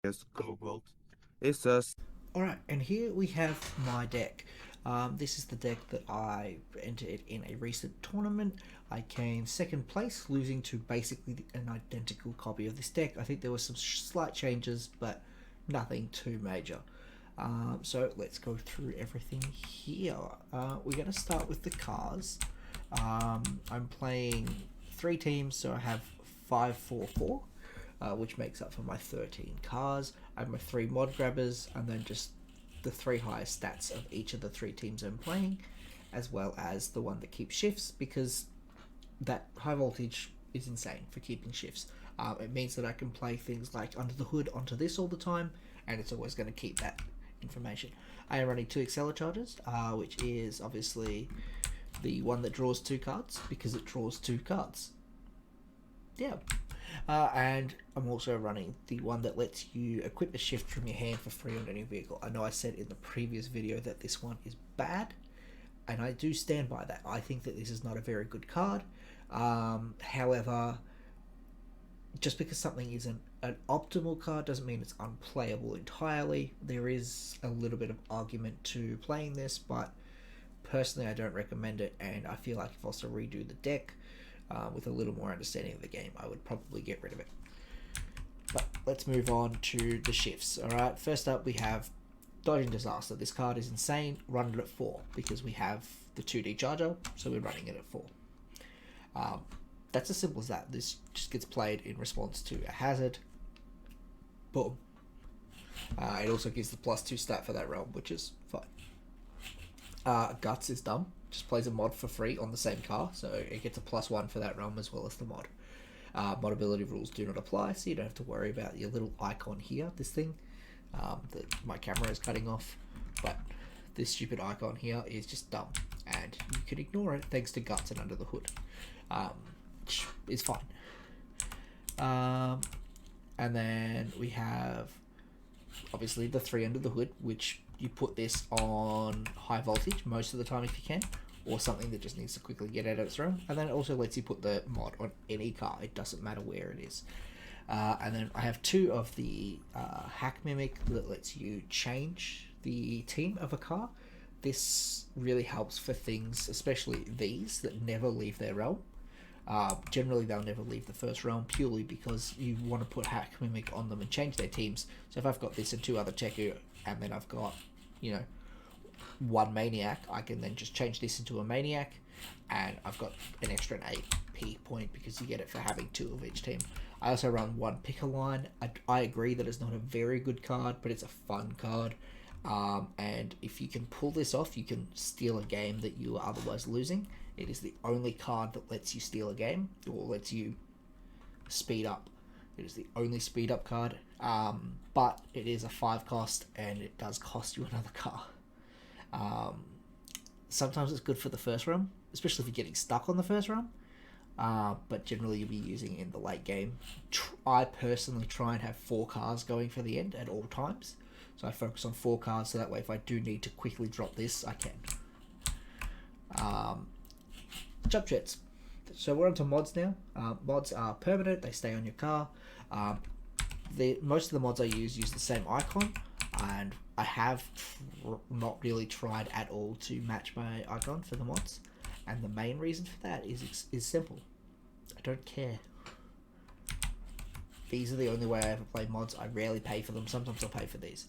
Yes, Cobalt. It's us. Alright, and here we have my deck. This is the deck that I entered in a recent tournament. I came second place, losing to basically an identical copy of this deck. I think there were some slight changes, but nothing too major. So let's go through everything here. We're going to start with the cars. I'm playing 3 teams, so I have 5-4-4, which makes up for my 13 cars. I have my 3 mod grabbers, and then just the 3 highest stats of each of the 3 teams I'm playing, as well as the one that keeps shifts, because that high voltage is insane for keeping shifts. It means that I can play things like Under the Hood onto this all the time, and it's always going to keep that information. I am running 2 Accelerchargers, which is obviously the one that draws 2 cards because it draws 2 cards. Yeah. And I'm also running the one that lets you equip a shift from your hand for free on any vehicle. I know I said in the previous video that this one is bad, and I do stand by that. I think that this is not a very good card. However, just because something isn't an optimal card doesn't mean it's unplayable entirely. There is a little bit of argument to playing this, but personally I don't recommend it, and I feel like if I was to redo the deck with a little more understanding of the game, I would probably get rid of it. But let's move on to the shifts. Alright, first up we have Dodging Disaster. This card is insane. Run it at 4 because we have the 2D charger, so we're running it at 4. That's as simple as that. This just gets played in response to a hazard. Boom. It also gives the +2 stat for that realm, which is fine. Guts is dumb. Just plays a mod for free on the same car, so it gets a +1 for that realm as well as the mod. Mod ability rules do not apply, so you don't have to worry about your little icon here, this thing, that my camera is cutting off, but this stupid icon here is just dumb, and you can ignore it thanks to Guts and Under the Hood. It's fine. And then we have obviously the 3 Under the Hood, which you put this on high voltage most of the time if you can, or something that just needs to quickly get out of its room. And then it also lets you put the mod on any car. It doesn't matter where it is. And then I have 2 of the Hack Mimic that lets you change the team of a car. This really helps for things, especially these, that never leave their realm. Generally, they'll never leave the first realm purely because you want to put Hack Mimic on them and change their teams. So if I've got this and 2 other Teku, and then I've got, 1 Maniac, I can then just change this into a Maniac, and I've got an extra 8p point because you get it for having 2 of each team. I also run 1 Picker-Line. I agree that it's not a very good card, but it's a fun card. And if you can pull this off, you can steal a game that you are otherwise losing. It is the only card that lets you steal a game, or lets you speed up. It is the only speed up card, but it is a 5 cost, and it does cost you another car. Sometimes it's good for the first realm, especially if you're getting stuck on the first realm, but generally you'll be using it in the late game. I personally try and have 4 cars going for the end at all times, so I focus on 4 cars, so that way if I do need to quickly drop this, I can. Jump jets. So we're onto mods now. Mods are permanent; they stay on your car. Most of the mods I use the same icon, and I have not really tried at all to match my icon for the mods. And the main reason for that is simple. I don't care. These are the only way I ever play mods. I rarely pay for them. Sometimes I'll pay for these.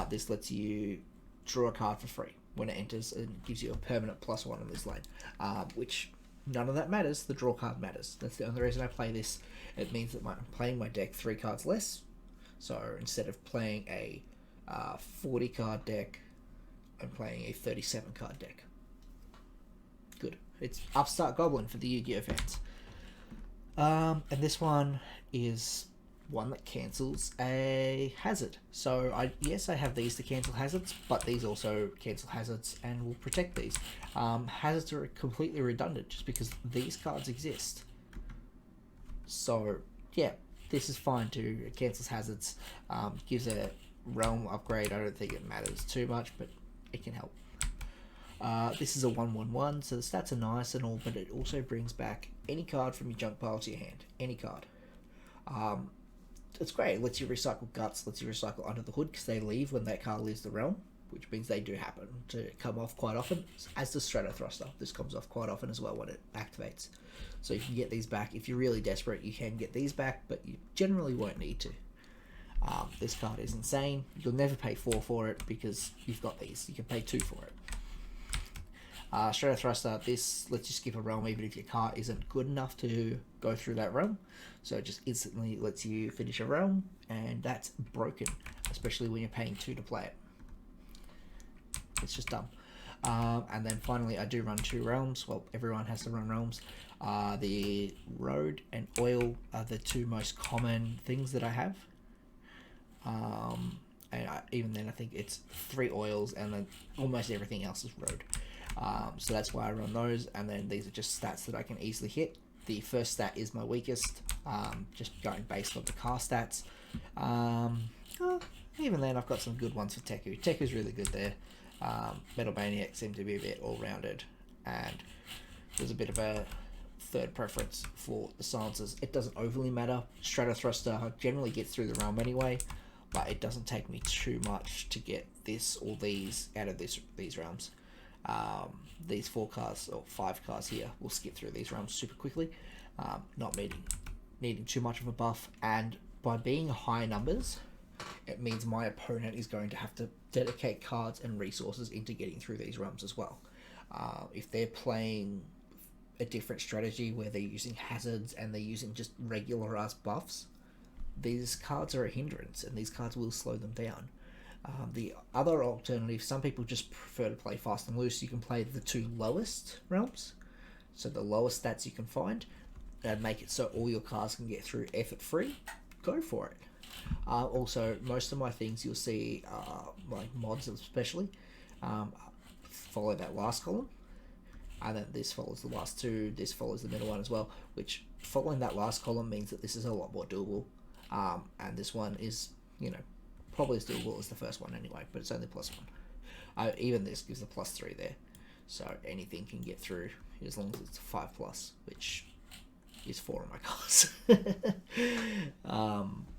This lets you draw a card for free when it enters and gives you a permanent +1 on this lane, which none of that matters. The draw card matters. That's the only reason I play this. It means that I'm playing my deck 3 cards less. So instead of playing a 40 card deck, I'm playing a 37 card deck. Good. It's Upstart Goblin for the Yu-Gi-Oh fans. And this one is one that cancels a hazard. So I have these to cancel hazards, but these also cancel hazards and will protect these. Hazards are completely redundant just because these cards exist. So yeah, this is fine too. It cancels hazards, gives a realm upgrade. I don't think it matters too much, but it can help. This is a 1/1/1, so the stats are nice and all, but it also brings back any card from your junk pile to your hand. Any card. it's great. It lets you recycle guts, lets you recycle under the hood because they leave when that car leaves the realm, which means they do happen to come off quite often. As does Strato Thruster, this comes off quite often as well when it activates. So you can get these back if you're really desperate. You can get these back, but you generally won't need to. This card is insane. You'll never pay 4 for it because you've got these. You can pay 2 for it. Strato Thruster, this lets you skip a realm even if your car isn't good enough to go through that realm. So it just instantly lets you finish a realm, and that's broken, especially when you're paying 2 to play it. It's just dumb. And then finally, I do run 2 realms. Well, everyone has to run realms. The road and oil are the 2 most common things that I have. Even then, I think it's 3 oils, and then almost everything else is road. So that's why I run those, and then these are just stats that I can easily hit. The first stat is my weakest, just going based on the car stats. Even then, I've got some good ones for Teku. Teku's really good there. Metal Maniac seemed to be a bit all-rounded, and there's a bit of a third preference for the silencers. It doesn't overly matter. Strato Thruster generally gets through the realm anyway, but it doesn't take me too much to get this or these out of these realms. These 4 cars or 5 cars here will skip through these realms super quickly, not needing too much of a buff, and by being high numbers, it means my opponent is going to have to dedicate cards and resources into getting through these realms as well. If they're playing a different strategy where they're using hazards and they're using just regular ass buffs, these cards are a hindrance, and these cards will slow them down. The other alternative, some people just prefer to play fast and loose. You can play the 2 lowest realms, so the lowest stats you can find, and make it so all your cards can get through effort free. Go for it. Also, most of my things you'll see, like mods especially, follow that last column, and then this follows the last 2, this follows the middle one as well, which following that last column means that this is a lot more doable, and this one is, probably as doable as the first one anyway, but it's only +1. Even this gives a +3 there, so anything can get through as long as it's 5+, which is 4 on my cars.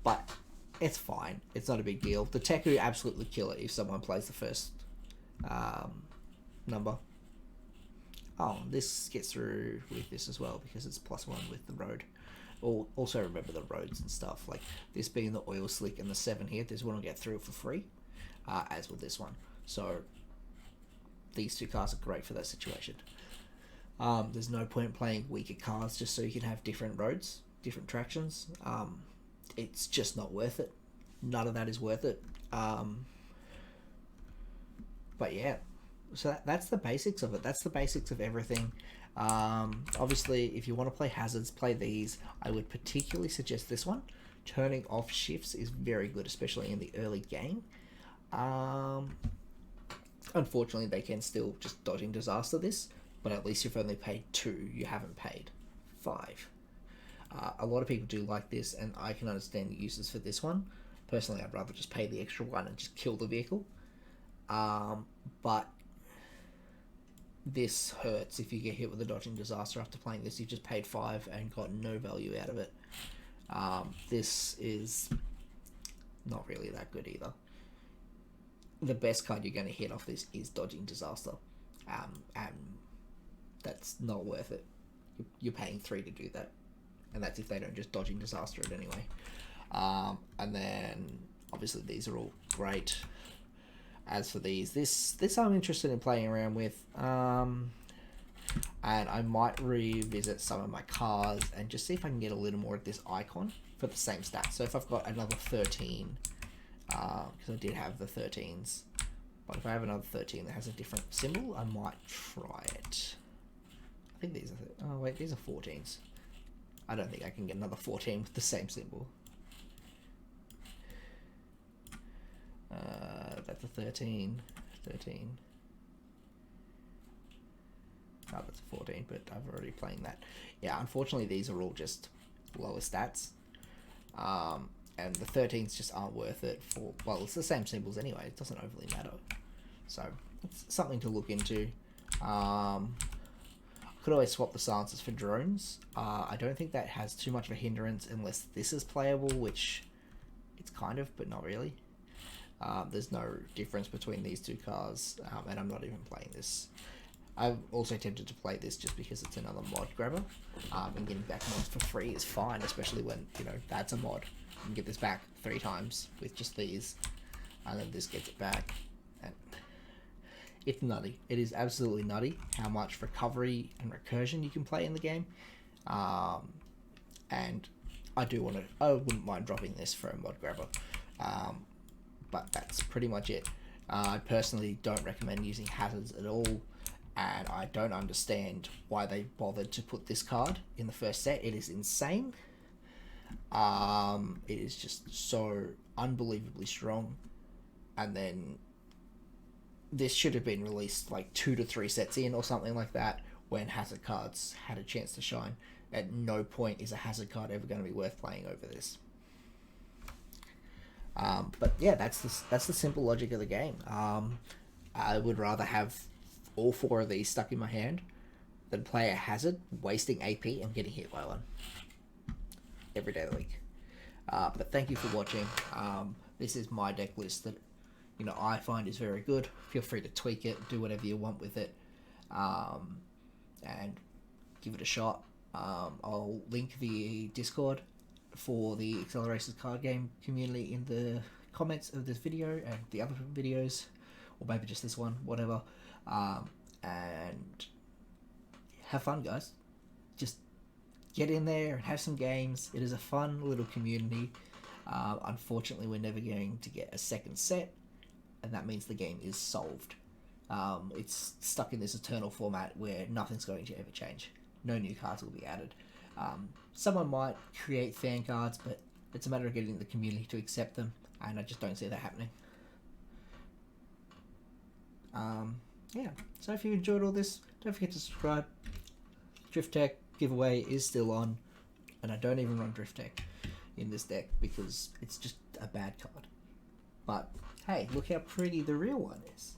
But it's fine. It's not a big deal. The Teku absolutely kill it if someone plays the first number. Oh, this gets through with this as well because it's +1 with the road. Also remember the roads and stuff, like this being the oil slick and the 7 here, this one will get through for free, as with this one. So these 2 cars are great for that situation. There's no point playing weaker cars just so you can have different roads, different tractions. It's just not worth it. None of that is worth it. But yeah, so that's the basics of it. That's the basics of everything. Obviously, if you want to play hazards, play these. I would particularly suggest this one. Turning off shifts is very good, especially in the early game. Unfortunately, they can still just dodging disaster this, but at least you've only paid 2. You haven't paid 5. A lot of people do like this, and I can understand the uses for this one. Personally, I'd rather just pay the extra 1 and just kill the vehicle. But this hurts if you get hit with a dodging disaster after playing this. You've just paid 5 and got no value out of it. This is not really that good either. The best card you're going to hit off this is dodging disaster, and that's not worth it. You're paying 3 to do that, and that's if they don't just dodging disaster it anyway. And then obviously these are all great. As for these, this I'm interested in playing around with, and I might revisit some of my cars and just see if I can get a little more of this icon for the same stats. So if I've got another 13, because I did have the 13s, but if I have another 13 that has a different symbol, I might try it. I think these are, oh wait, these are 14s. I don't think I can get another 14 with the same symbol. That's a 13. Oh, that's a 14, but I've already playing that. Yeah, unfortunately these are all just lower stats. And the 13s just aren't worth it for, well, it's the same symbols anyway, it doesn't overly matter. So, it's something to look into. I could always swap the silencers for drones. I don't think that has too much of a hindrance unless this is playable, which It's kind of, but not really. There's no difference between these two cars, and I'm not even playing this. I'm also tempted to play this just because it's another mod grabber, and getting back mods for free is fine, especially when, you know, that's a mod. You can get this back 3 times with just these, and then this gets it back. And it's nutty. It is absolutely nutty how much recovery and recursion you can play in the game. And I wouldn't mind dropping this for a mod grabber. But that's pretty much it. I personally don't recommend using hazards at all, and I don't understand why they bothered to put this card in the first set. It is insane. It is just so unbelievably strong, and then this should have been released like 2 to 3 sets in or something like that, when hazard cards had a chance to shine. At no point is a hazard card ever going to be worth playing over this. But yeah, that's the simple logic of the game. I would rather have all 4 of these stuck in my hand than play a hazard, wasting AP and getting hit by one every day of the week. But thank you for watching. This is my deck list that, you know, I find is very good. Feel free to tweak it, do whatever you want with it, and give it a shot. I'll link the Discord for the Accelerations card game community in the comments of this video and the other videos, or maybe just this one, whatever. And have fun, guys. Just get in there and have some games. It is a fun little community. Unfortunately, we're never going to get a second set, and that means the game is solved. It's stuck in this eternal format where nothing's going to ever change. No new cards will be added. Someone might create fan cards, but it's a matter of getting the community to accept them, and I just don't see that happening. Yeah, so if you enjoyed all this, don't forget to subscribe. Drift Tech giveaway is still on, and I don't even run Drift Tech in this deck because it's just a bad card. But hey, look how pretty the real one is.